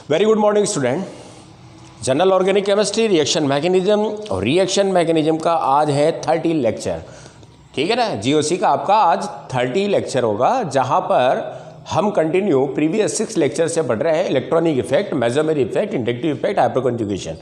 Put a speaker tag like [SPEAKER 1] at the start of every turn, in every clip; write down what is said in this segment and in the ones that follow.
[SPEAKER 1] Very good morning student. General organic chemistry reaction mechanism और reaction mechanism का आज है 30 लेक्चर। ठीक है ना, जीओसी का आपका आज 30 लेक्चर होगा, जहां पर हम कंटिन्यू प्रीवियस 6 लेक्चर से पढ़ रहे हैं electronic effect, mesomeric effect, inductive effect, hyperconjugation.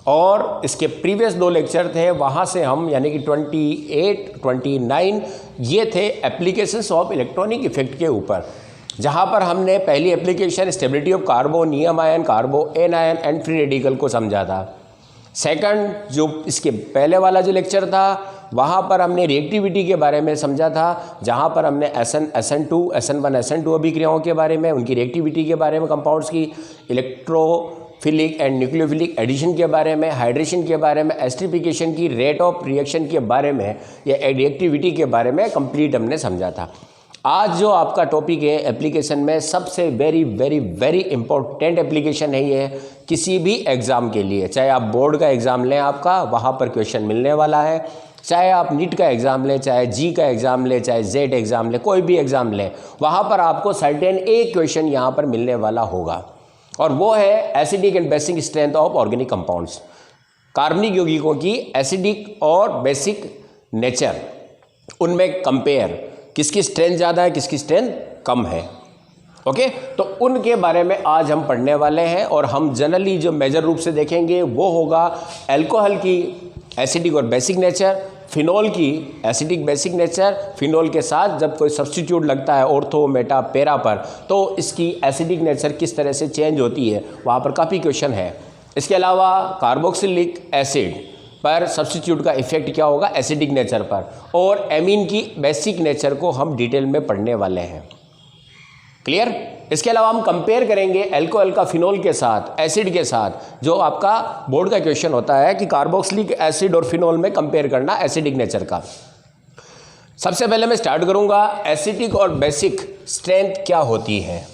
[SPEAKER 1] और इसके प्रीवियस 2 लेक्चर थे, वहाँ से हम यानी कि 28, 29 ये थे एप्लीकेशंस ऑफ इलेक्ट्रॉनिक इफेक्ट के ऊपर, जहाँ पर हमने पहली application stability of carbonium ion, carbanion and free radical को समझा था। सेकंड जो इसके पहले वाला जो लेक्चर था वहाँ पर हमने रिएक्टिविटी के बारे में समझा था, जहाँ पर हमने SN2, SN1, SN2 अभिक्रियाओं के बारे में, उनकी रिएक्टिविटी के बारे में, कंपाउंड्स की इलेक्ट्रोफिलिक एंड न्यूक्लियोफिलिक एडिशन के बारे में, हाइड्रेशन के बारे में, एस्टरिफिकेशन की रेट ऑफ रिएक्शन के बारे में या रिएक्टिविटी के बारे में कंप्लीट हमने समझा था। आज जो आपका टॉपिक है एप्लीकेशन में सबसे very very very important application है ये किसी भी एग्ज़ाम के लिए, चाहे आप बोर्ड का एग्ज़ाम लें, आपका वहाँ पर क्वेश्चन मिलने वाला है, चाहे आप नीट का एग्ज़ाम लें, चाहे जी का एग्ज़ाम लें, चाहे जेड एग्ज़ाम लें, कोई भी एग्ज़ाम लें, वहाँ पर आपको सर्टेन एक क्वेश्चन यहाँ पर मिलने वाला होगा, और वो है acidic and basic strength of organic compounds. कार्बनिक यौगिकों की एसिडिक और बेसिक नेचर, उनमें कंपेयर, किसकी स्ट्रेंथ ज़्यादा है, किसकी स्ट्रेंथ कम है। ओके, तो उनके बारे में आज हम पढ़ने वाले हैं। और हम जनरली जो मेजर रूप से देखेंगे वो होगा अल्कोहल की एसिडिक और बेसिक नेचर, फिनॉल की एसिडिक बेसिक नेचर, फिनॉल के साथ जब कोई सब्स्टिट्यूट लगता है ऑर्थो, मेटा, पैरा पर, तो इसकी एसिडिक नेचर किस तरह से चेंज होती है, वहाँ पर काफ़ी क्वेश्चन है। इसके अलावा कार्बोक्सिलिक एसिड पर सब्स्टिट्यूट का इफेक्ट क्या होगा एसिडिक नेचर पर, और एमीन की बेसिक नेचर को हम डिटेल में पढ़ने वाले हैं। क्लियर? इसके अलावा हम कंपेयर करेंगे अल्कोहल का फिनॉल के साथ, एसिड के साथ, जो आपका बोर्ड का क्वेश्चन होता है कि कार्बोक्सिलिक एसिड और फिनॉल में कंपेयर करना एसिडिक नेचर का। सबसे पहले मैं स्टार्ट करूंगा एसिडिक और बेसिक स्ट्रेंथ क्या होती है,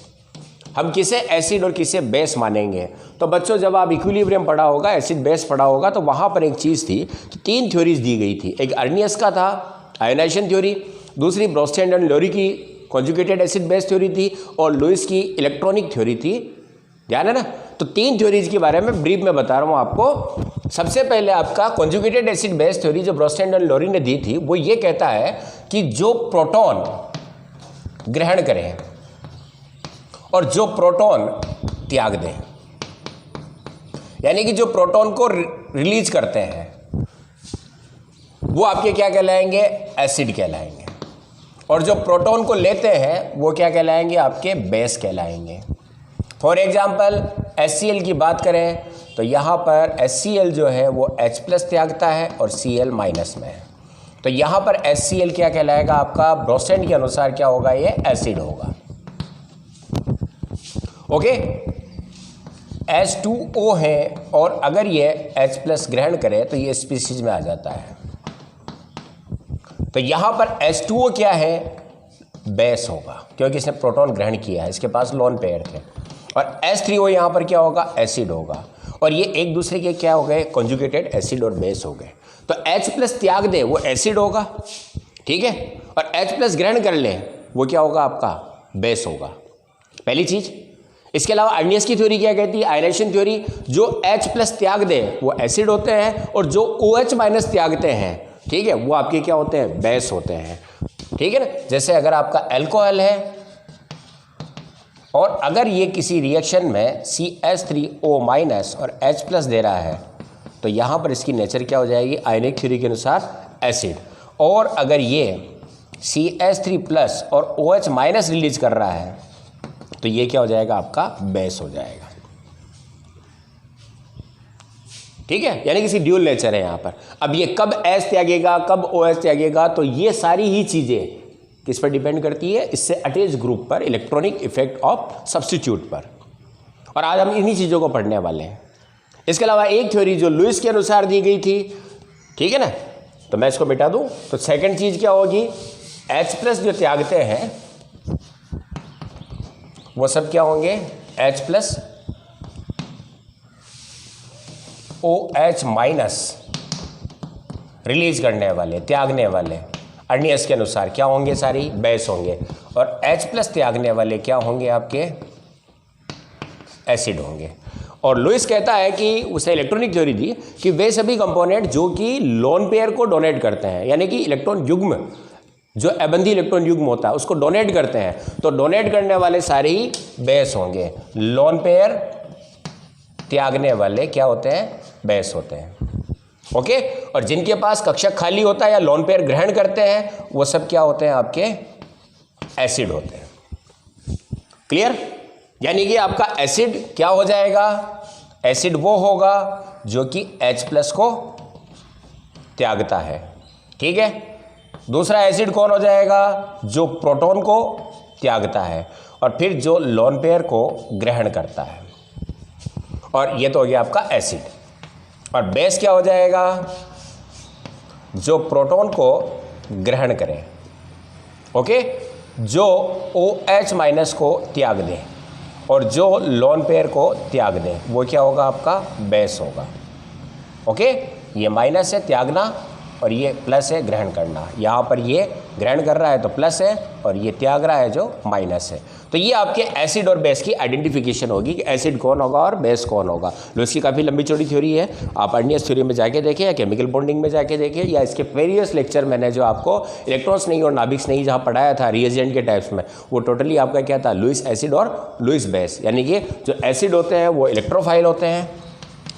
[SPEAKER 1] हम किसे एसिड और किसे बेस मानेंगे। तो बच्चों जब आप इक्विलिब्रियम पढ़ा होगा, एसिड बेस पढ़ा होगा, तो वहाँ पर एक चीज़ थी कि 3 थ्योरीज दी गई थी। एक अर्नियस का था आयोनाइजेशन थ्योरी, दूसरी ब्रोस्टेड एंड लोरी की कॉन्जुगेटेड एसिड बेस थ्योरी थी, और लुईस की इलेक्ट्रॉनिक थ्योरी थी। ध्यान है ना? तो 3 थ्योरीज के बारे में ब्रीफ में बता रहा हूँ आपको। सबसे पहले आपका कॉन्जुगेटेड एसिड बेस थ्योरी जो ब्रोस्टेड एंड लोरी ने दी थी, वो ये कहता है कि जो प्रोटॉन ग्रहण करें और जो प्रोटॉन त्याग दें, यानी कि जो प्रोटॉन को रिलीज करते हैं वो आपके क्या कहलाएंगे, एसिड कहलाएंगे, और जो प्रोटॉन को लेते हैं वो क्या कहलाएंगे, आपके बेस कहलाएंगे। फॉर एग्जांपल HCl की बात करें तो यहाँ पर HCl जो है वो H+ त्यागता है और Cl माइनस में है, तो यहाँ पर HCl क्या कहलाएगा आपका, ब्रोस्टेड के अनुसार क्या होगा, ये एसिड होगा। ओके, H2O है, और अगर ये H+ ग्रहण करे तो ये स्पीसीज में आ जाता है। तो यहां पर H2O क्या है, बेस होगा, क्योंकि इसने प्रोटॉन ग्रहण किया है, इसके पास लोन पेयर थे। और H3O यहां पर क्या होगा, एसिड होगा, और ये एक दूसरे के क्या हो गए, कॉन्जुगेटेड एसिड और बेस हो गए। तो H+ त्याग दे वो एसिड होगा, ठीक है, और H+ ग्रहण कर ले वो क्या होगा, आपका बेस होगा, पहली चीज। इसके अलावा अर्नियस की थ्योरी क्या कहती है, आयोनाइजेशन थ्योरी, जो H+ त्याग दे वो एसिड होते हैं, और जो OH- त्यागते हैं, ठीक है, वो आपके क्या होते हैं, बेस होते हैं। ठीक है ना? जैसे अगर आपका अल्कोहल है और अगर ये किसी रिएक्शन में CH3O- और H+ दे रहा है, तो यहाँ पर इसकी नेचर क्या हो जाएगी, आयोनिक थ्योरी के अनुसार एसिड। और अगर ये CH3+ और OH- रिलीज कर रहा है, तो ये क्या हो जाएगा, आपका बेस हो जाएगा। ठीक है, यानी किसी ड्यूल नेचर है यहाँ पर। अब ये कब H त्यागेगा, कब OH त्यागेगा, तो ये सारी ही चीजें किस पर डिपेंड करती है, इससे अटैच ग्रुप पर, इलेक्ट्रॉनिक इफेक्ट ऑफ सब्स्टिट्यूट पर। और आज हम इन्हीं चीजों को पढ़ने वाले हैं। इसके अलावा एक थ्योरी जो लुईस के अनुसार दी गई थी, ठीक है ना, तो मैं इसको मिटा दूं, तो सेकंड चीज क्या होगी, H+ जो त्यागते हैं वो सब क्या होंगे, H+ OH- रिलीज करने वाले, त्यागने वाले, अर्नियस के अनुसार क्या होंगे, सारी बेस होंगे, और H+ त्यागने वाले क्या होंगे, आपके एसिड होंगे। और लुईस कहता है कि उसने इलेक्ट्रॉनिक थ्योरी दी कि वे सभी कंपोनेंट जो कि लोन पेयर को डोनेट करते हैं, यानी कि इलेक्ट्रॉन युग्म, जो अबंधी इलेक्ट्रॉन युग्म होता है उसको डोनेट करते हैं, तो डोनेट करने वाले सारे ही बेस होंगे। लोन पेयर त्यागने वाले क्या होते हैं? बेस होते हैं। ओके। और जिनके पास कक्षक खाली होता है या लोन पेयर ग्रहण करते हैं वो सब क्या होते हैं? आपके एसिड होते हैं। क्लियर? यानी कि आपका एसिड क्या हो जाएगा? एसिड वो होगा जो कि H+ को त्यागता है। ठीक है। दूसरा एसिड कौन हो जाएगा? जो प्रोटॉन को त्यागता है, और फिर जो लोन पेयर को ग्रहण करता है। और ये तो हो गया आपका एसिड। और बेस क्या हो जाएगा? जो प्रोटॉन को ग्रहण करे। ओके। जो OH- को त्याग दे और जो लोन पेयर को त्याग दे वो क्या होगा? आपका बेस होगा। ओके। ये माइनस है त्यागना और ये प्लस है ग्रहण करना। यहाँ पर ये ग्रहण कर रहा है तो प्लस है, और ये त्याग रहा है जो माइनस है। तो ये आपके एसिड और बेस की आइडेंटिफिकेशन होगी कि एसिड कौन होगा और बेस कौन होगा। लुईस की काफ़ी लंबी चौड़ी थ्योरी है, आप अर्नियस थ्योरी में जाके देखें या केमिकल बॉन्डिंग में जाके देखें, या इसके वेरियस लेक्चर मैंने जो आपको इलेक्ट्रॉन्स नहीं और नाभिक्स नहीं जहाँ पढ़ाया था रिएजेंट के टाइप्स में, वो टोटली आपका क्या था? लुईस एसिड और लुईस बेस। यानी कि जो एसिड होते हैं वो इलेक्ट्रोफाइल होते हैं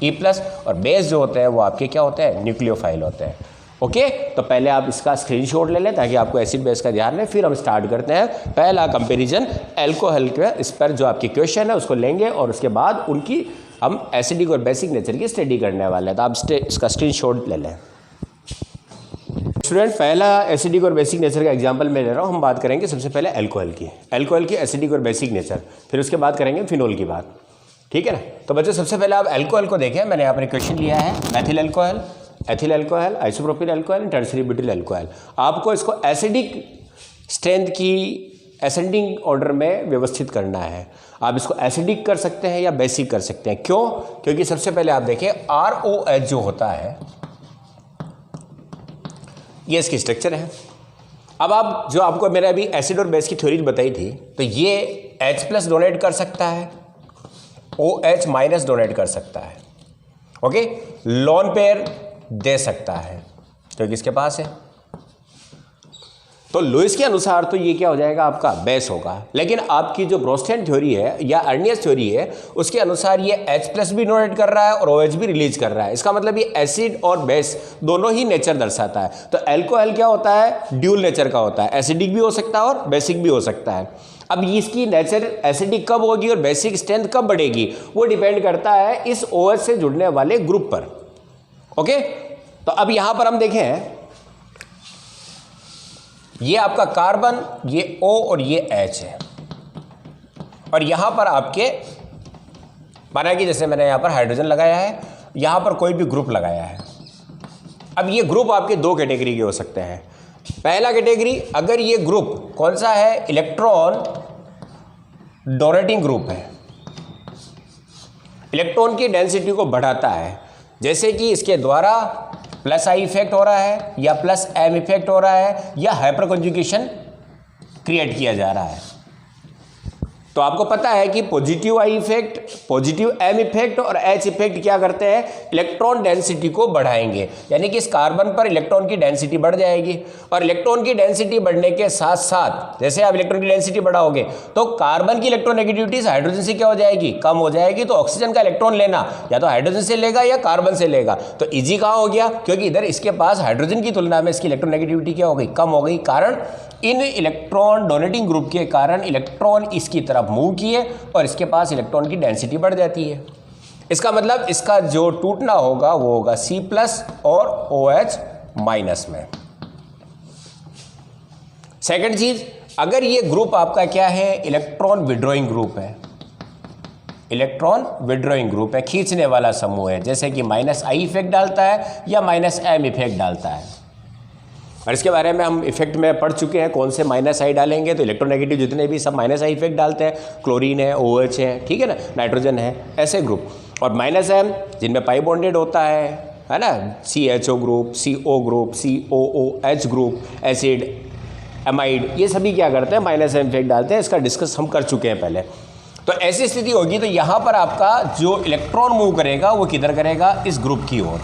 [SPEAKER 1] E+, और बेस जो होते हैं वो आपके क्या होते हैं? न्यूक्लियोफाइल होते हैं। ओके। तो पहले आप इसका स्क्रीनशॉट ले लें ताकि आपको एसिड बेस का ध्यान रहे। फिर हम स्टार्ट करते हैं पहला कंपैरिजन एल्कोहल के। इस पर जो आपके क्वेश्चन है उसको लेंगे और उसके बाद उनकी हम एसिडिक और बेसिक नेचर की स्टडी करने वाले हैं। तो आप इसका स्क्रीनशॉट ले लें। स्टूडेंट, पहला एसिडिक और बेसिक नेचर का एग्जांपल मैं ले रहा हूँ। हम बात करेंगे सबसे पहले एल्कोहल की एसिडिक और बेसिक नेचर, फिर उसके बाद करेंगे फिनोल की बात। ठीक है ना? तो बच्चों सबसे पहले आप एल्कोहल को देखें। मैंने यहाँ पर क्वेश्चन लिया है Maithil alcohol, ethyl alcohol, isopropyl alcohol, tertiary butyl alcohol. आपको इसको एसिडिक स्ट्रेंथ की असेंडिंग ऑर्डर में व्यवस्थित करना है। आप इसको एसिडिक कर सकते हैं या बेसिक कर सकते हैं। क्यों? क्योंकि सबसे पहले आप देखें ROH जो होता है ये इसकी स्ट्रक्चर है। अब आप जो आपको मैंने अभी एसिड और बेस की थ्योरी बताई थी, तो ये H+ डोनेट कर सकता है, OH- डोनेट कर सकता है। ओके। लोन पेयर दे सकता है क्योंकि इसके पास है। तो लुईस के अनुसार तो ये क्या हो जाएगा? आपका बेस होगा। लेकिन आपकी जो ब्रोस्टेन थ्योरी है या अर्नियस थ्योरी है उसके अनुसार ये H+ भी डोनेट कर रहा है और OH भी रिलीज कर रहा है। इसका मतलब ये एसिड और बेस दोनों ही नेचर दर्शाता है। तो एल्कोहल क्या होता है? ड्यूल नेचर का होता है, एसिडिक भी हो सकता है और बेसिक भी हो सकता है। अब इसकी नेचर एसिडिक कब होगी और बेसिक स्ट्रेंथ कब बढ़ेगी वो डिपेंड करता है इस OH से जुड़ने वाले ग्रुप पर। ओके। तो अब यहां पर हम देखें, ये आपका कार्बन, ये O और ये H है, और यहां पर आपके माना कि जैसे मैंने यहां पर हाइड्रोजन लगाया है, यहां पर कोई भी ग्रुप लगाया है। अब ये ग्रुप आपके दो कैटेगरी के हो सकते हैं। पहला कैटेगरी, अगर ये ग्रुप कौन सा है? इलेक्ट्रॉन डोनेटिंग ग्रुप है, इलेक्ट्रॉन की डेंसिटी को बढ़ाता है, जैसे कि इसके द्वारा +I इफेक्ट हो रहा है या +M इफेक्ट हो रहा है या हाइपर कंजुगेशन क्रिएट किया जा रहा है। तो आपको पता है कि positive I effect, positive M effect और H इफेक्ट क्या करते हैं? इलेक्ट्रॉन डेंसिटी को बढ़ाएंगे, यानी कि इस कार्बन पर इलेक्ट्रॉन की डेंसिटी बढ़ जाएगी। और इलेक्ट्रॉन की डेंसिटी बढ़ने के साथ साथ जैसे आप इलेक्ट्रॉन की डेंसिटी बढ़ाओगे तो कार्बन की इलेक्ट्रोनेगेटिविटी हाइड्रोजन से क्या हो जाएगी? कम हो जाएगी। तो ऑक्सीजन का इलेक्ट्रॉन लेना या तो हाइड्रोजन से लेगा या कार्बन से लेगा। तो इजी कहाँ हो गया? क्योंकि इधर इसके पास हाइड्रोजन की तुलना में इसकी इलेक्ट्रोनेगेटिविटी क्या हो गई? कम हो गई। कारण इन इलेक्ट्रॉन डोनेटिंग ग्रुप के कारण इलेक्ट्रॉन इसकी तरफ मूव किए और इसके पास इलेक्ट्रॉन की डेंसिटी बढ़ जाती है। इसका मतलब इसका जो टूटना होगा वो होगा C+ और OH- में। सेकंड चीज, अगर ये ग्रुप आपका क्या है? इलेक्ट्रॉन विड्रॉइंग ग्रुप है, इलेक्ट्रॉन विड्रॉइंग ग्रुप है, खींचने वाला समूह है, जैसे कि -I इफेक्ट डालता है या -M इफेक्ट डालता है। और इसके बारे में हम इफेक्ट में पढ़ चुके हैं, कौन से -I डालेंगे तो इलेक्ट्रोनेगेटिव जितने भी सब -I इफेक्ट डालते हैं। क्लोरीन है, OH है, ठीक है ना, नाइट्रोजन है, ऐसे ग्रुप। और -M जिनमें पाई बॉन्डेड होता है ना, CHO group, CO group, COOH group, acid, amide, ये सभी क्या करते हैं? -M इफेक्ट डालते हैं। इसका डिस्कस हम कर चुके हैं पहले। तो ऐसी स्थिति होगी तो यहाँ पर आपका जो इलेक्ट्रॉन मूव करेगा वो किधर करेगा, इस ग्रुप की ओर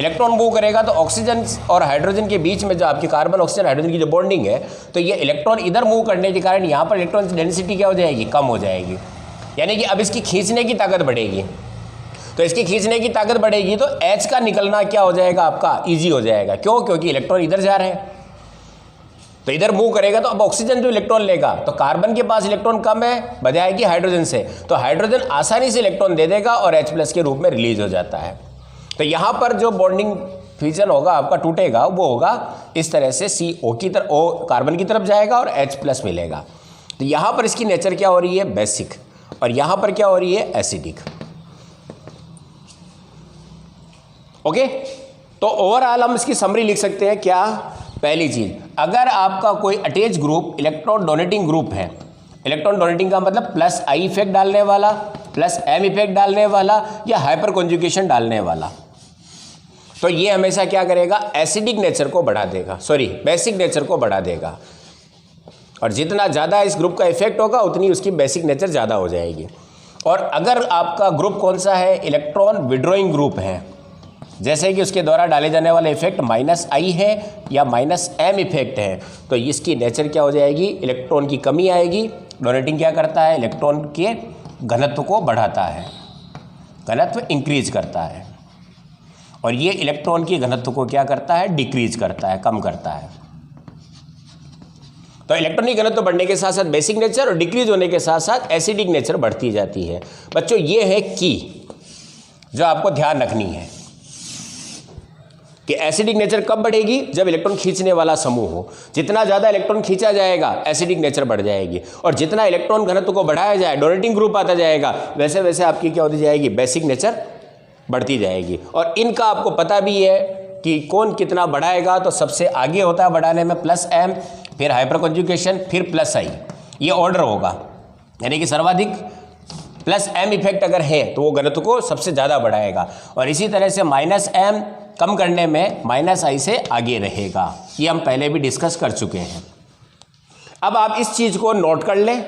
[SPEAKER 1] इलेक्ट्रॉन मूव करेगा। तो ऑक्सीजन और हाइड्रोजन के बीच में जो आपकी कार्बन ऑक्सीजन हाइड्रोजन की जो बॉन्डिंग है, तो ये इलेक्ट्रॉन इधर मूव करने के कारण यहाँ पर इलेक्ट्रॉन डेंसिटी क्या हो जाएगी, कम हो जाएगी। यानी कि अब इसकी खींचने की ताकत बढ़ेगी। तो इसकी खींचने की ताकत बढ़ेगी तो H का निकलना क्या हो जाएगा आपका, ईजी हो जाएगा। क्यों? क्योंकि इलेक्ट्रॉन इधर जा रहे हैं, तो इधर मूव करेगा तो अब ऑक्सीजन जो इलेक्ट्रॉन लेगा, तो कार्बन के पास इलेक्ट्रॉन कम है बजाय कि हाइड्रोजन से, तो हाइड्रोजन आसानी से इलेक्ट्रॉन दे देगा और H+ के रूप में रिलीज हो जाता है। तो यहाँ पर जो बॉन्डिंग फ्यूजन होगा आपका टूटेगा, वो होगा इस तरह से CO की तरफ, O कार्बन की तरफ जाएगा और H+ मिलेगा। तो यहाँ पर इसकी नेचर क्या हो रही है, बेसिक, और यहाँ पर क्या हो रही है, एसिडिक। ओके, तो ओवरऑल हम इसकी समरी लिख सकते हैं क्या, पहली चीज, अगर आपका कोई attach group electron donating group है, इलेक्ट्रॉन डोनेटिंग का मतलब +I इफेक्ट डालने वाला, +M इफेक्ट डालने वाला या हाइपर कॉन्जुगेशन डालने वाला, तो ये हमेशा क्या करेगा, एसिडिक नेचर को बढ़ा देगा, बेसिक नेचर को बढ़ा देगा। और जितना ज़्यादा इस ग्रुप का इफेक्ट होगा उतनी उसकी बेसिक नेचर ज़्यादा हो जाएगी। और अगर आपका ग्रुप कौन सा है, इलेक्ट्रॉन विड्रॉइंग ग्रुप है, जैसे कि उसके द्वारा डाले जाने वाला इफेक्ट -I है या -M इफेक्ट है, तो इसकी नेचर क्या हो जाएगी, इलेक्ट्रॉन की कमी आएगी। डोनेटिंग क्या करता है, इलेक्ट्रॉन के घनत्व को बढ़ाता है, घनत्व इंक्रीज करता है, और ये इलेक्ट्रॉन के घनत्व को क्या करता है, डिक्रीज करता है, कम करता है। तो इलेक्ट्रॉनिक घनत्व बढ़ने के साथ साथ बेसिक नेचर और डिक्रीज होने के साथ साथ एसिडिक नेचर बढ़ती जाती है। बच्चों ये है की जो आपको ध्यान रखनी है कि एसिडिक नेचर कब बढ़ेगी, जब इलेक्ट्रॉन खींचने वाला समूह हो। जितना ज़्यादा इलेक्ट्रॉन खींचा जाएगा एसिडिक नेचर बढ़ जाएगी, और जितना इलेक्ट्रॉन घनत्व को बढ़ाया जाए, डोनेटिंग ग्रुप आता जाएगा, वैसे वैसे आपकी क्या होती जाएगी, बेसिक नेचर बढ़ती जाएगी। और इनका आपको पता भी है कि कौन कितना बढ़ाएगा, तो सबसे आगे होता है बढ़ाने में +M, फिर हाइपर कॉन्जुगेशन, फिर +I, ये ऑर्डर होगा। यानी कि सर्वाधिक +M इफेक्ट अगर है तो वो घनत्व को सबसे ज़्यादा बढ़ाएगा, और इसी तरह से -M कम करने में -I से आगे रहेगा। ये हम पहले भी डिस्कस कर चुके हैं। अब आप इस चीज़ को नोट कर लें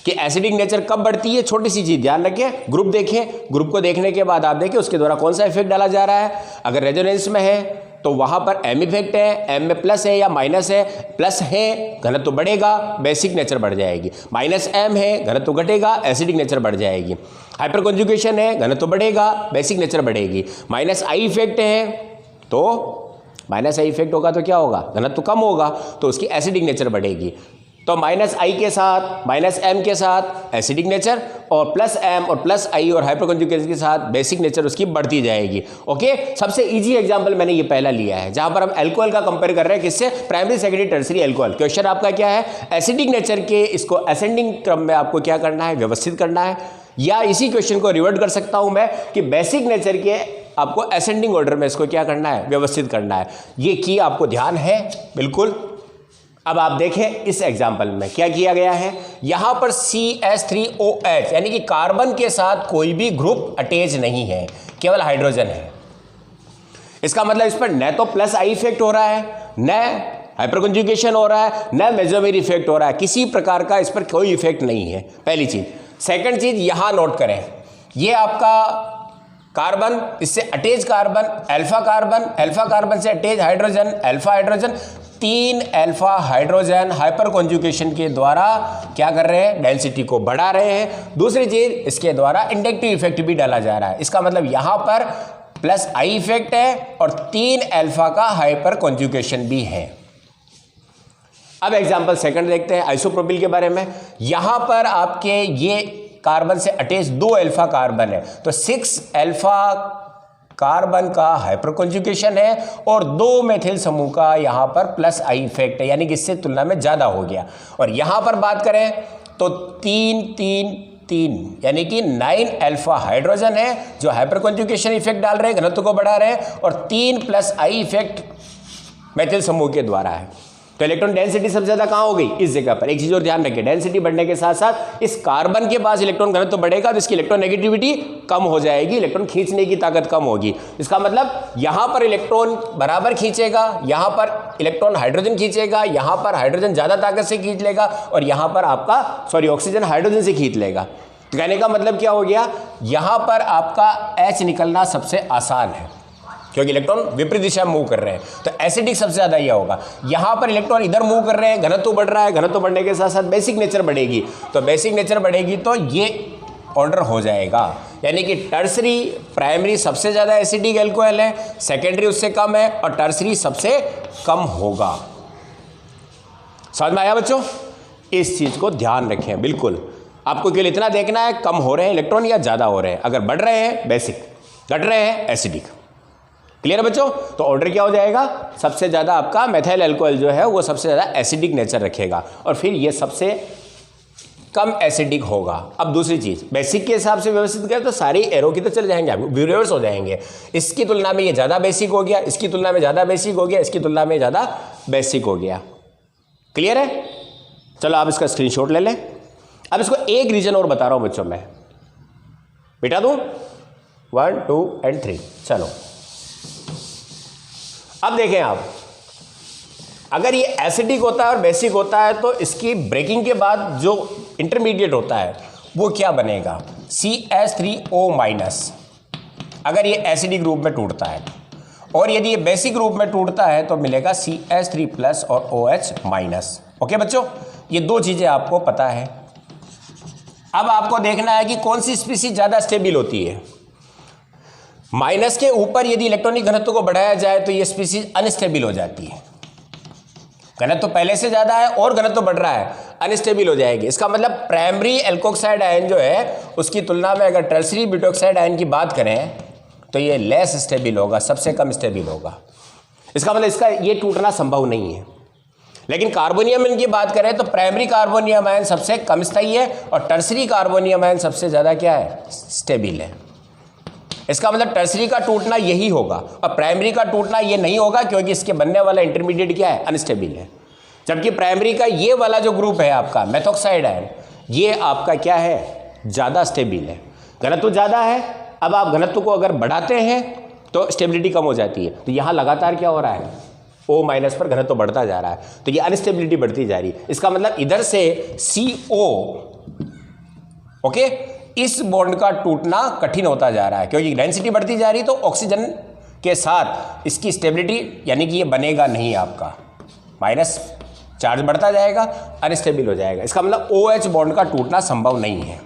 [SPEAKER 1] कि एसिडिक नेचर कब बढ़ती है। छोटी सी चीज़ ध्यान रखें, ग्रुप देखें, ग्रुप को देखने के बाद आप देखें उसके द्वारा कौन सा इफेक्ट डाला जा रहा है। अगर रेजोनेंस में है तो वहाँ पर M इफेक्ट है, M में प्लस है या माइनस है, प्लस है घनत्व तो बढ़ेगा, बेसिक नेचर बढ़ जाएगी। -M है घनत्व तो घटेगा, एसिडिक नेचर बढ़ जाएगी। हाइपर कॉन्जुगेशन है, घनत्व तो बढ़ेगा, बेसिक नेचर बढ़ेगी। -I इफेक्ट है तो -I इफेक्ट होगा तो क्या होगा, घनत्व तो कम होगा, तो उसकी एसिडिक नेचर बढ़ेगी। तो -I के साथ -M के साथ एसिडिक नेचर, और +M और +I और हाइपर कॉन्जुगेशन के साथ बेसिक नेचर उसकी बढ़ती जाएगी। ओके, सबसे इजी एग्जांपल मैंने ये पहला लिया है, जहां पर हम अल्कोहल का कंपेयर कर रहे हैं किससे, primary secondary tertiary alcohol. Question आपका क्या है, एसिडिक नेचर के इसको असेंडिंग क्रम में आपको क्या करना है, व्यवस्थित करना है। या इसी क्वेश्चन को रिवर्ट कर सकता हूं मैं कि बेसिक नेचर के आपको असेंडिंग ऑर्डर में इसको क्या करना है, व्यवस्थित करना है। ये की आपको ध्यान है बिल्कुल। अब आप देखें इस एग्जाम्पल में क्या किया गया है, यहां पर CH3OH यानी कि कार्बन के साथ कोई भी ग्रुप अटैच नहीं है, केवल हाइड्रोजन है। इसका मतलब इस पर न तो +I इफेक्ट हो रहा है, न हाइपर कॉन्जुगेशन हो रहा है, न मेसोमेर इफेक्ट हो रहा है, किसी प्रकार का इस पर कोई इफेक्ट नहीं है, पहली चीज। सेकंड चीज यहां नोट करें, ये आपका कार्बन, इससे अटैच कार्बन, अल्फा कार्बन से attach hydrogen, alpha hydrogen, 3 alpha hydrogen hyper conjugation के द्वारा क्या कर रहे हैं, डेंसिटी को बढ़ा रहे हैं। दूसरी चीज, इसके द्वारा इंडक्टिव इफेक्ट भी डाला जा रहा है। इसका मतलब यहां पर +I इफेक्ट है और 3 अल्फा का हाइपर कॉन्जुगेशन भी है। अब एग्जांपल सेकंड देखते हैं आइसोप्रोपिल के बारे में। यहां पर आपके ये कार्बन से अटैच 2 अल्फा कार्बन है, तो 6 अल्फा कार्बन का हाइपर कॉन्जुगेशन है और 2 मेथिल समूह का यहां पर +I इफेक्ट है, यानी कि इससे तुलना में ज्यादा हो गया। और यहां पर बात करें तो 3 यानी कि 9 अल्फा हाइड्रोजन है जो हाइपर कॉन्जुगेशन इफेक्ट डाल रहे हैं, घनत्व को बढ़ा रहे हैं, और 3 +I इफेक्ट मेथिल समूह के द्वारा है। तो इलेक्ट्रॉन डेंसिटी सबसे ज्यादा कहां हो गई, इस जगह पर। एक चीज और ध्यान रखें, डेंसिटी बढ़ने के साथ साथ इस कार्बन के पास इलेक्ट्रॉन घनत्व तो बढ़ेगा तो इसकी इलेक्ट्रॉन नेगेटिविटी कम हो जाएगी, इलेक्ट्रॉन खींचने की ताकत कम होगी। इसका मतलब यहां पर इलेक्ट्रॉन बराबर खींचेगा, यहां पर इलेक्ट्रॉन हाइड्रोजन खींचेगा, यहां पर हाइड्रोजन ज्यादा ताकत से खींच लेगा, और यहां पर आपका ऑक्सीजन हाइड्रोजन से खींच लेगा। तो कहने का मतलब क्या हो गया, यहां पर आपका H निकलना सबसे आसान है क्योंकि इलेक्ट्रॉन विपरीत दिशा में मूव कर रहे हैं, तो एसिडिक सबसे ज़्यादा यह होगा। यहाँ पर इलेक्ट्रॉन इधर मूव कर रहे हैं, घनत्व बढ़ रहा है, घनत्व बढ़ने के साथ साथ बेसिक नेचर बढ़ेगी, तो बेसिक नेचर बढ़ेगी तो ये ऑर्डर हो जाएगा, यानी कि टर्सरी प्राइमरी सबसे ज़्यादा एसिडिक एल्कोहल है, सेकेंडरी उससे कम है और टर्सरी सबसे कम होगा। समझ में आया बच्चों? इस चीज़ को ध्यान रखें। बिल्कुल आपको केवल इतना देखना है कम हो रहे हैं इलेक्ट्रॉन या ज़्यादा हो रहे हैं। अगर बढ़ रहे हैं बेसिक, घट रहे हैं एसिडिक। क्लियर है बच्चों? तो ऑर्डर क्या हो जाएगा, सबसे ज़्यादा आपका मेथाइल अल्कोहल जो है वो सबसे ज़्यादा एसिडिक नेचर रखेगा और फिर ये सबसे कम एसिडिक होगा। अब दूसरी चीज़, बेसिक के हिसाब से व्यवस्थित करें तो सारी एरो की तो चले जाएंगे, रिवर्स हो जाएंगे। इसकी तुलना में ये ज़्यादा बेसिक हो गया, इसकी तुलना में ज़्यादा बेसिक हो गया, इसकी तुलना में ज़्यादा बेसिक हो गया। क्लियर है? चलो आप इसका स्क्रीनशॉट ले लें। अब इसको एक रीजन और बता रहा हूँ बच्चों, मैं बेटा दूँ 1 2 और 3। चलो अब देखें आप, अगर ये एसिडिक होता है और बेसिक होता है तो इसकी ब्रेकिंग के बाद जो इंटरमीडिएट होता है वो क्या बनेगा, CH3O-। अगर ये एसिडिक रूप में टूटता है और यदि ये बेसिक रूप में टूटता है तो मिलेगा CH3+ और OH-। ओके बच्चों, ये दो चीज़ें आपको पता है। अब आपको देखना है कि कौन सी स्पीसीज ज़्यादा स्टेबल होती है। माइनस के ऊपर यदि इलेक्ट्रॉनिक घनत्व को बढ़ाया जाए तो ये स्पीसीज अनस्टेबल हो जाती है। घनत्व पहले से ज़्यादा है और घनत्व बढ़ रहा है, अनस्टेबल हो जाएगी। इसका मतलब प्राइमरी एल्कोक्साइड आयन जो है उसकी तुलना में अगर टर्सरी ब्यूटोक्साइड आयन की बात करें तो ये लेस स्टेबल होगा, सबसे कम स्टेबल होगा। इसका मतलब इसका ये टूटना संभव नहीं है। लेकिन कार्बोनियम आयन की बात करें तो प्राइमरी कार्बोनियम आयन सबसे कम स्थायी है और टर्सरी कार्बोनियम आयन सबसे ज़्यादा क्या है, स्टेबल है। इसका मतलब टर्सरी का टूटना यही होगा और प्राइमरी का टूटना ये नहीं होगा क्योंकि इसके बनने वाला इंटरमीडिएट क्या है, अनस्टेबल है। जबकि प्राइमरी का ये वाला जो ग्रुप है आपका मेथॉक्साइड आयन, ये आपका क्या है, ज़्यादा स्टेबल है, घनत्व ज़्यादा है। अब आप घनत्व को अगर बढ़ाते हैं तो स्टेबिलिटी कम हो जाती है। तो यहाँ लगातार क्या हो रहा है, O- पर घनत्व बढ़ता जा रहा है, तो ये अनस्टेबिलिटी बढ़ती जा रही है। इसका मतलब इधर से CO, ओके, इस बॉन्ड का टूटना कठिन होता जा रहा है क्योंकि डेंसिटी बढ़ती जा रही है, तो ऑक्सीजन के साथ इसकी स्टेबिलिटी यानी कि ये बनेगा नहीं, आपका माइनस चार्ज बढ़ता जाएगा, अनस्टेबल हो जाएगा। इसका मतलब OH बॉन्ड का टूटना संभव नहीं है।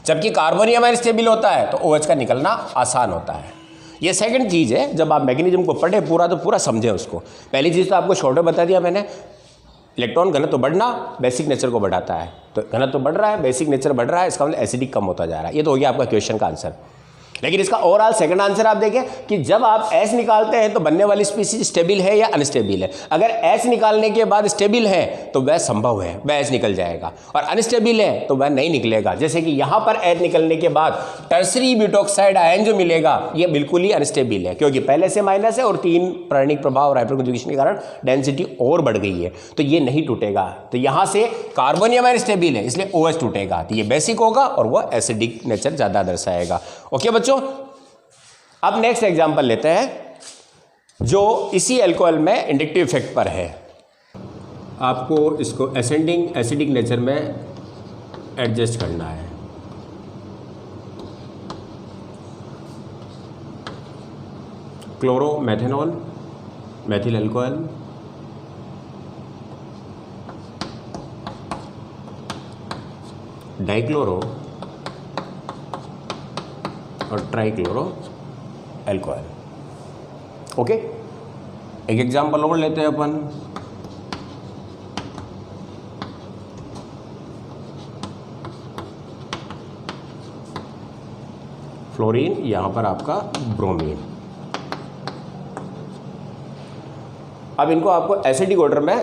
[SPEAKER 1] जबकि कार्बोनियम आयन स्टेबल होता है तो OH का निकलना आसान होता है। ये सेकंड चीज़ है, जब आप मैकेनिज्म को पढ़े पूरा तो पूरा समझें उसको। पहली चीज़ तो आपको शॉर्ट में बता दिया मैंने, इलेक्ट्रॉन घनत्व बढ़ना बेसिक नेचर को बढ़ाता है, तो घनत्व बढ़ रहा है, बेसिक नेचर बढ़ रहा है, इसका मतलब एसिडिक कम होता जा रहा है। ये तो हो गया आपका क्वेश्चन का आंसर। लेकिन इसका ओवरऑल सेकंड आंसर आप देखें कि जब आप H निकालते हैं तो बनने वाली स्पीसीज स्टेबल है या अनस्टेबल है। अगर H निकालने के बाद स्टेबल है तो वह संभव है, वह H निकल जाएगा, और अनस्टेबल है तो वह नहीं निकलेगा। जैसे कि यहाँ पर H निकलने के बाद टर्सरी ब्यूटोक्साइड आयन जो मिलेगा ये बिल्कुल ही अनस्टेबल है क्योंकि पहले से माइनस है और 3 प्राणिक प्रभाव और हाइपरकंजुगेशन के कारण डेंसिटी और बढ़ गई है, तो ये नहीं टूटेगा। तो यहाँ से कार्बोनियम आयन स्टेबल है इसलिए OH टूटेगा, तो ये बेसिक होगा और वह एसिडिक नेचर ज़्यादा दर्शाएगा। ओके बच्चों, अब नेक्स्ट एग्जांपल लेते हैं जो इसी एल्कोहल में इंडक्टिव इफेक्ट पर है। आपको इसको एसेंडिंग एसिडिक नेचर में एडजस्ट करना है। Chloro methanol, methyl alcohol, dichloro और ट्राइक्लोरो एल्कोहल। ओके, एक एग्जांपल और लेते हैं अपन। फ्लोरीन, यहां पर आपका ब्रोमीन। अब इनको आपको एसिडिक ऑर्डर में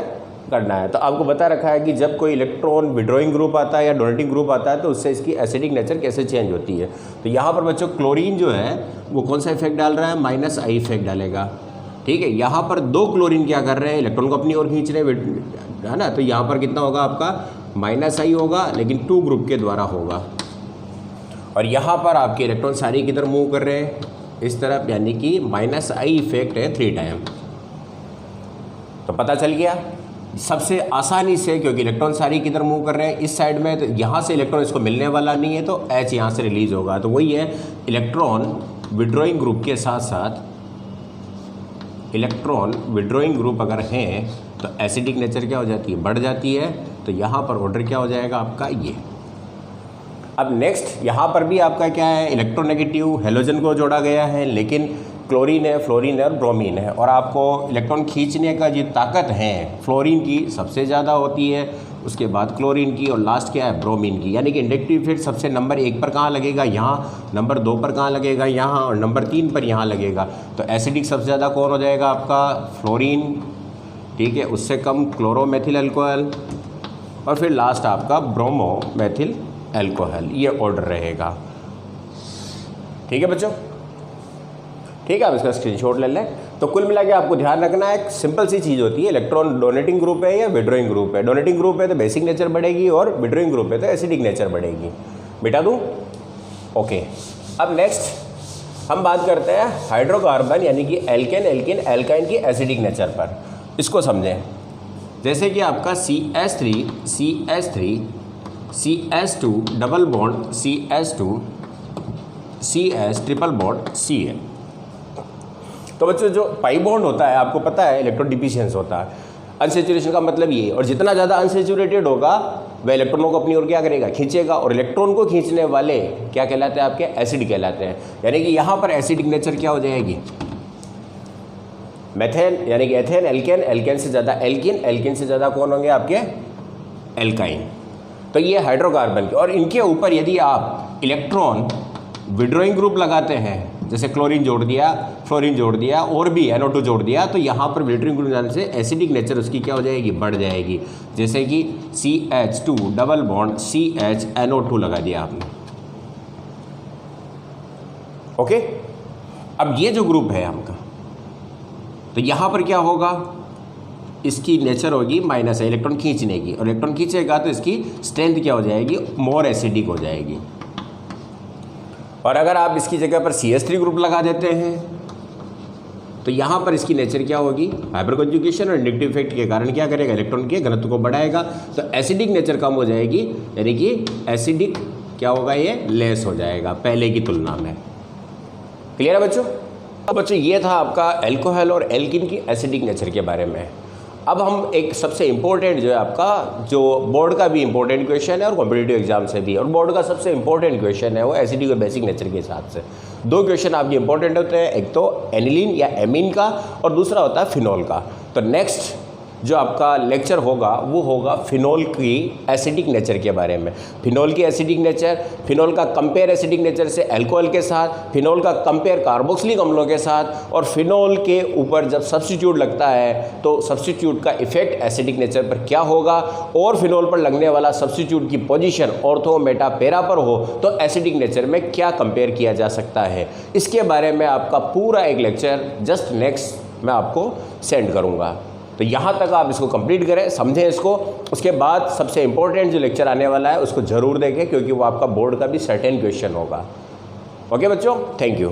[SPEAKER 1] करना है। तो आपको बता रखा है कि जब कोई इलेक्ट्रॉन विड्रॉइंग ग्रुप आता है या डोनेटिंग ग्रुप आता है तो उससे इसकी एसिडिक नेचर कैसे चेंज होती है। तो यहाँ पर बच्चों क्लोरीन जो है वो कौन सा इफेक्ट डाल रहा है, -I इफेक्ट डालेगा। ठीक है, यहाँ पर 2 क्लोरीन क्या कर रहे हैं, इलेक्ट्रॉन को अपनी ओर खींच रहे हैं, है ना। तो यहाँ पर कितना होगा आपका -I होगा, लेकिन 2 ग्रुप के द्वारा होगा। और यहाँ पर आपके इलेक्ट्रॉन सारे किधर मूव कर रहे हैं, इस तरफ, यानी कि -I इफेक्ट है 3 टाइम। तो पता चल गया सबसे आसानी से, क्योंकि इलेक्ट्रॉन सारी किधर मूव कर रहे हैं, इस साइड में, तो यहाँ से इलेक्ट्रॉन इसको मिलने वाला नहीं है, तो H यहाँ से रिलीज होगा। तो वही है, इलेक्ट्रॉन विड्रॉइंग ग्रुप के साथ साथ इलेक्ट्रॉन विड्रॉइंग ग्रुप अगर हैं तो एसिडिक नेचर क्या हो जाती है, बढ़ जाती है। तो यहाँ पर ऑर्डर क्या हो जाएगा आपका ये। अब नेक्स्ट यहाँ पर भी आपका क्या है, इलेक्ट्रोनेगेटिव हेलोजन को जोड़ा गया है, लेकिन क्लोरीन है, फ्लोरीन है और ब्रोमीन है। और आपको इलेक्ट्रॉन खींचने का जो ताकत है फ्लोरीन की सबसे ज़्यादा होती है, उसके बाद क्लोरीन की, और लास्ट क्या है, ब्रोमीन की। यानी कि इंडक्टिव इफेक्ट सबसे नंबर 1 पर कहाँ लगेगा, यहाँ, नंबर 2 पर कहाँ लगेगा, यहाँ, और नंबर 3 पर यहाँ लगेगा। तो एसिडिक सबसे ज़्यादा कौन हो जाएगा आपका, फ्लोरीन, ठीक है, उससे कम क्लोरोमेथिल अल्कोहल, और फिर लास्ट आपका ब्रोमोमेथिल अल्कोहल। ये ऑर्डर रहेगा। ठीक है बच्चों, ठीक है, आप इसका स्क्रीनशॉट ले लें। तो कुल मिला के आपको ध्यान रखना है, एक सिंपल सी चीज़ होती है, इलेक्ट्रॉन डोनेटिंग ग्रुप है या विड्रॉइंग ग्रुप है। डोनेटिंग ग्रुप है तो बेसिक नेचर बढ़ेगी, और विड्रॉइंग ग्रुप है तो एसिडिक नेचर बढ़ेगी। मिटा दूँ? ओके। अब नेक्स्ट हम बात करते हैं हाइड्रोकार्बन यानी कि एल्केन, एल्किन, एल्काइन की एसिडिक नेचर पर। इसको समझें। जैसे कि आपका CH3 CH3 CH2 double bond CH2 CH triple bond Cl। तो बच्चों जो पाई बॉन्ड होता है आपको पता है इलेक्ट्रॉन डिफिशियंस होता है। अनसेचुरेशन का मतलब ये है, और जितना ज़्यादा अनसेचुरेटेड होगा वह इलेक्ट्रॉनों को अपनी ओर क्या करेगा, खींचेगा, और इलेक्ट्रॉन को खींचने वाले क्या कहलाते हैं आपके, एसिड कहलाते हैं। यानी कि यहाँ पर एसिडिक नेचर क्या हो जाएगी, मेथेन, यानी कि एथेन, एल्केन, एल्केन से ज़्यादा एल्किन, एल्किन से ज़्यादा कौन होंगे आपके, एल्काइन। तो ये हाइड्रोकार्बन के, और इनके ऊपर यदि आप इलेक्ट्रॉन विड्रॉइंग ग्रुप लगाते हैं, जैसे क्लोरीन जोड़ दिया, फ्लोरीन जोड़ दिया, और भी NO2 जोड़ दिया, तो यहाँ पर विड्रॉइंग ग्रुप जाने से एसिडिक नेचर उसकी क्या हो जाएगी, बढ़ जाएगी। जैसे कि CH2 double bond CH NO2 लगा दिया आपने। ओके, अब ये जो ग्रुप है आपका, तो यहाँ पर क्या होगा, इसकी नेचर होगी माइनस है, इलेक्ट्रॉन खींचने की, और इलेक्ट्रॉन खींचेगा तो इसकी स्ट्रेंथ क्या हो जाएगी, मोर एसिडिक हो जाएगी। और अगर आप इसकी जगह पर CH3 ग्रुप लगा देते हैं तो यहाँ पर इसकी नेचर क्या होगी, हाइपर कंजुगेशन और इंडक्टिव इफेक्ट के कारण क्या करेगा, इलेक्ट्रॉन के घनत्व को बढ़ाएगा, तो एसिडिक नेचर कम हो जाएगी, यानी कि एसिडिक क्या होगा, ये लेस हो जाएगा पहले की तुलना में। क्लियर है बच्चों? अब बच्चों ये था आपका एल्कोहल और एल्किन की एसिडिक नेचर के बारे में। अब हम एक सबसे इम्पोर्टेंट जो है आपका, जो बोर्ड का भी इम्पोर्टेंट क्वेश्चन है और कॉम्पिटिटिव एग्जाम से भी, और बोर्ड का सबसे इम्पोर्टेंट क्वेश्चन है वो एसिडिक और बेसिक नेचर के हिसाब से। 2 क्वेश्चन आपके इंपॉर्टेंट होते हैं, एक तो एनिलीन या एमीन का, और दूसरा होता है फिनॉल का। तो नेक्स्ट जो आपका लेक्चर होगा वो होगा फिनॉल की एसिडिक नेचर के बारे में। फिनॉल की एसिडिक नेचर, फिनॉल का कंपेयर एसिडिक नेचर से अल्कोहल के साथ, फिनॉल का कंपेयर कार्बोक्सिलिक अम्लों के साथ, और फिनॉल के ऊपर जब सब्स्टिट्यूट लगता है तो सब्स्टिट्यूट का इफेक्ट एसिडिक नेचर पर क्या होगा, और फिनॉल पर लगने वाला सब्स्टिट्यूट की पोजीशन ऑर्थो, मेटा, पैरा पर हो तो एसिडिक नेचर में क्या कंपेयर किया जा सकता है। इसके बारे में आपका पूरा एक लेक्चर जस्ट नेक्स्ट मैं आपको सेंड करूँगा। तो यहाँ तक आप इसको कंप्लीट करें, समझें इसको। उसके बाद सबसे इंपॉर्टेंट जो लेक्चर आने वाला है उसको ज़रूर देखें, क्योंकि वो आपका बोर्ड का भी सर्टेन क्वेश्चन होगा। ओके बच्चों, थैंक यू।